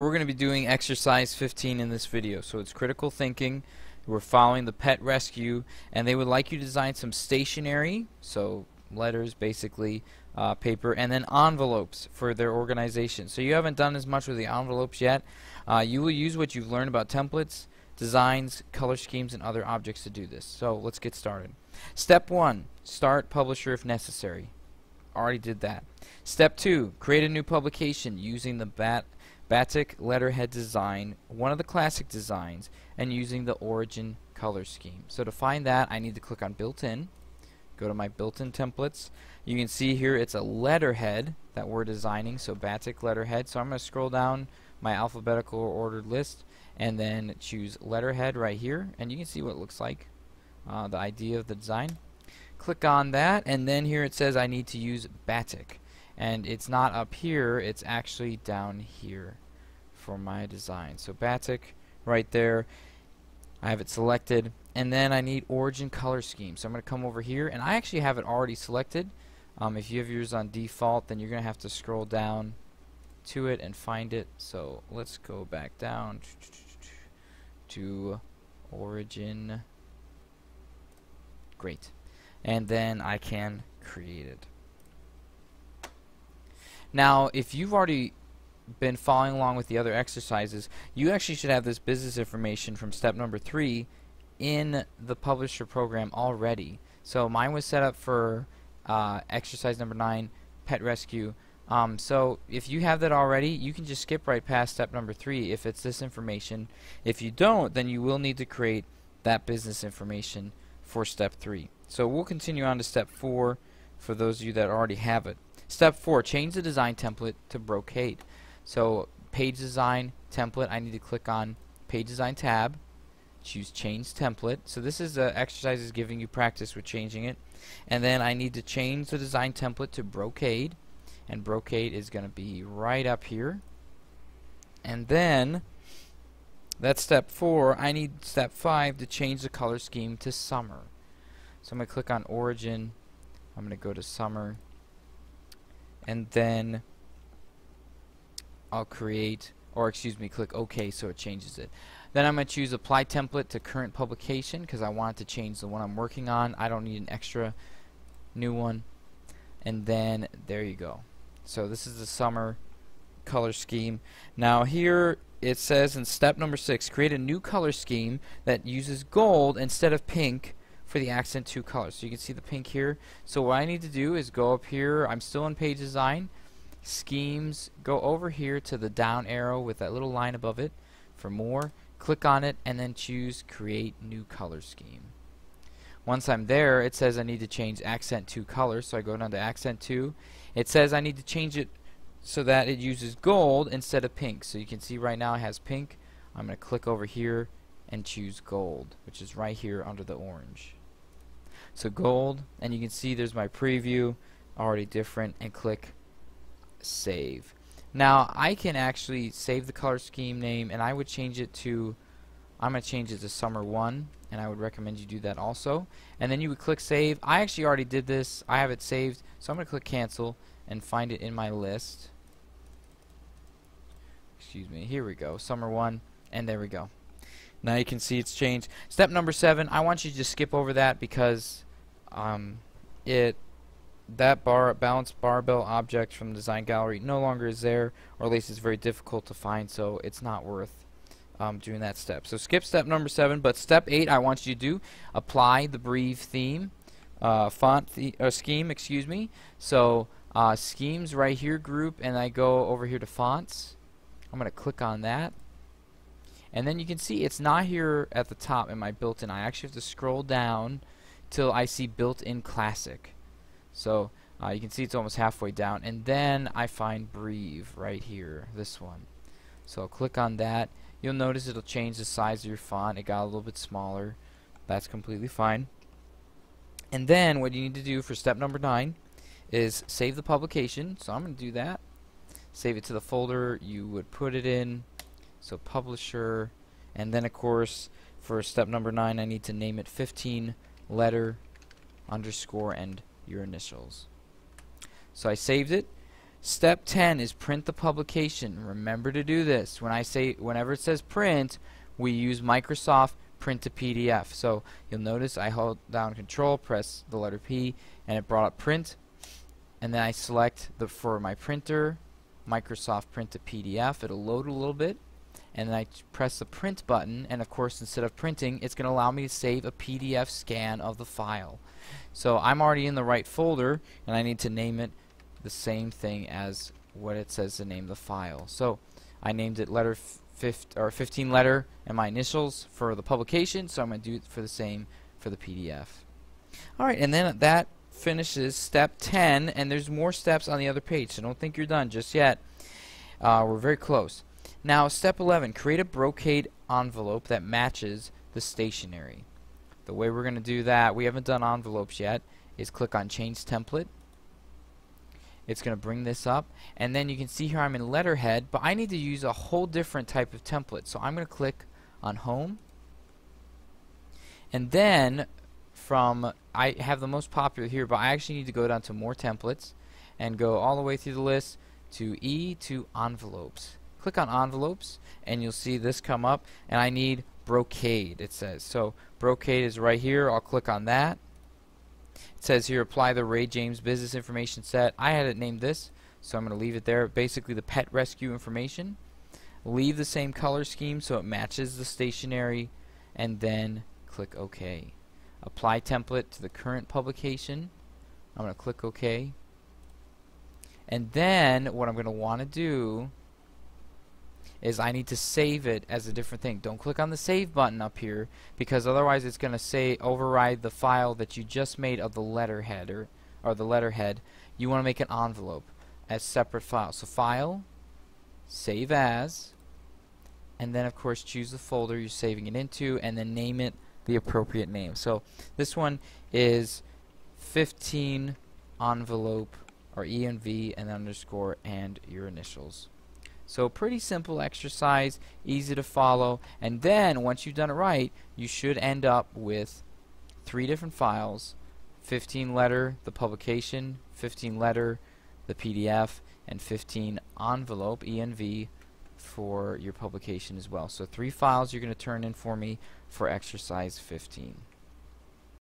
we're going to be doing exercise 15 in this video. So it's critical thinking. We're following the pet rescue, and they would like you to design some stationery, so letters basically, paper, and then envelopes for their organization. So you haven't done as much with the envelopes yet. You will use what you've learned about templates, designs, color schemes, and other objects to do this. So let's get started. Step 1, start publisher if necessary. Already did that. Step 2, create a new publication using the batik letterhead design, one of the classic designs, and using the origin color scheme. So to find that, I need to click on built-in, go to my built-in templates. You can see here it's a letterhead that we're designing, so batik letterhead. So I'm going to scroll down my alphabetical ordered list and then choose letterhead right here, and you can see what it looks like, the idea of the design. Click on that, and then here it says I need to use batik, and it's not up here, it's actually down here for my design. So batik right there, I have it selected, and then I need origin color scheme. So I'm going to come over here, and I actually have it already selected. If you have yours on default, then you're going to have to scroll down to it and find it. So let's go back down to origin. Great. And then I can create it. Now, if you've already been following along with the other exercises, you actually should have this business information from step number 3 in the publisher program already. So mine was set up for exercise number 9, pet rescue. So if you have that already, you can just skip right past step number 3 if it's this information. If you don't, then you will need to create that business information for step 3. So we'll continue on to step 4 for those of you that already have it. Step 4, change the design template to Brocade. So page design template, I need to click on page design tab, choose change template. So this is exercise is giving you practice with changing it. And then I need to change the design template to Brocade, and Brocade is going to be right up here. And then that's step 4. I need step 5 to change the color scheme to summer. So I'm going to click on origin, I'm going to go to summer, and then I'll create, or excuse me, click OK so it changes it. Then I'm going to choose apply template to current publication because I want it to change the one I'm working on. I don't need an extra new one. And then there you go. So this is the summer color scheme. Now here it says in step number 6, create a new color scheme that uses gold instead of pink for the accent 2 colors. So you can see the pink here. So what I need to do is go up here, I'm still in page design, schemes, go over here to the down arrow with that little line above it for more, click on it, and then choose create new color scheme. Once I'm there, it says I need to change accent 2 colors, so I go down to accent 2. It says I need to change it so that it uses gold instead of pink. So you can see right now it has pink. I'm going to click over here and choose gold, which is right here under the orange. So gold, and you can see there's my preview, already different, and click save. Now I can actually save the color scheme name, and I would change it to, I'm going to change it to summer 1, and I would recommend you do that also. And then you would click save. I actually already did this, I have it saved, so I'm going to click cancel and find it in my list. Excuse me, here we go, summer 1, and there we go. Now you can see it's changed. Step number 7, I want you to just skip over that because that balanced barbell object from the design gallery no longer is there, or at least it's very difficult to find, so it's not worth doing that step. So skip step number 7, but step 8 I want you to do, apply the Breve theme, scheme, excuse me. So schemes right here group, and I go over here to fonts. I'm going to click on that. And then you can see it's not here at the top in my built-in. I actually have to scroll down till I see built-in classic. So you can see it's almost halfway down, and then I find Breve right here, this one. So I'll click on that. You'll notice it'll change the size of your font. It got a little bit smaller. That's completely fine. And then what you need to do for step number 9 is save the publication. So I'm going to do that. Save it to the folder you would put it in. So publisher, and then of course for step number 9 I need to name it 15 letter underscore and your initials. So I saved it. Step 10 is print the publication. Remember to do this. Whenever it says print, we use Microsoft Print to PDF. So you'll notice I hold down Control, press the letter P, and it brought up print. And then I select for my printer, Microsoft Print to PDF. It'll load a little bit. And then I press the print button, and of course instead of printing, it's going to allow me to save a PDF scan of the file. So I'm already in the right folder, and I need to name it the same thing as what it says to name the file. So I named it 15 letter and my initials for the publication, so I'm going to do it for the same for the PDF. Alright, and then that finishes step 10, and there's more steps on the other page, so don't think you're done just yet. We're very close. Now step 11, create a Brocade envelope that matches the stationery. The way we're going to do that, we haven't done envelopes yet, is click on change template. It's going to bring this up, and then you can see here I'm in letterhead, but I need to use a whole different type of template. So I'm going to click on home, and then I have the most popular here, but I actually need to go down to more templates and go all the way through the list to E to envelopes. Click on envelopes, and you'll see this come up, and I need Brocade, it says. So Brocade is right here. I'll click on that. It says here apply the Ray James business information set. I had it named this, so I'm going to leave it there. Basically the pet rescue information. Leave the same color scheme so it matches the stationery, and then click OK. Apply template to the current publication. I'm going to click OK. And then what I'm going to want to do is I need to save it as a different thing. Don't click on the save button up here, because otherwise it's going to override the file that you just made of the letterhead or the letterhead. You want to make an envelope as separate files. So file, save as, and then of course choose the folder you're saving it into, and then name it the appropriate name. So this one is 15 envelope, or ENV, and underscore, and your initials. So pretty simple exercise, easy to follow, and then once you've done it right, you should end up with 3 different files: 15 letter, the publication; 15 letter, the PDF; and 15 envelope, ENV, for your publication as well. So 3 files you're going to turn in for me for exercise 15.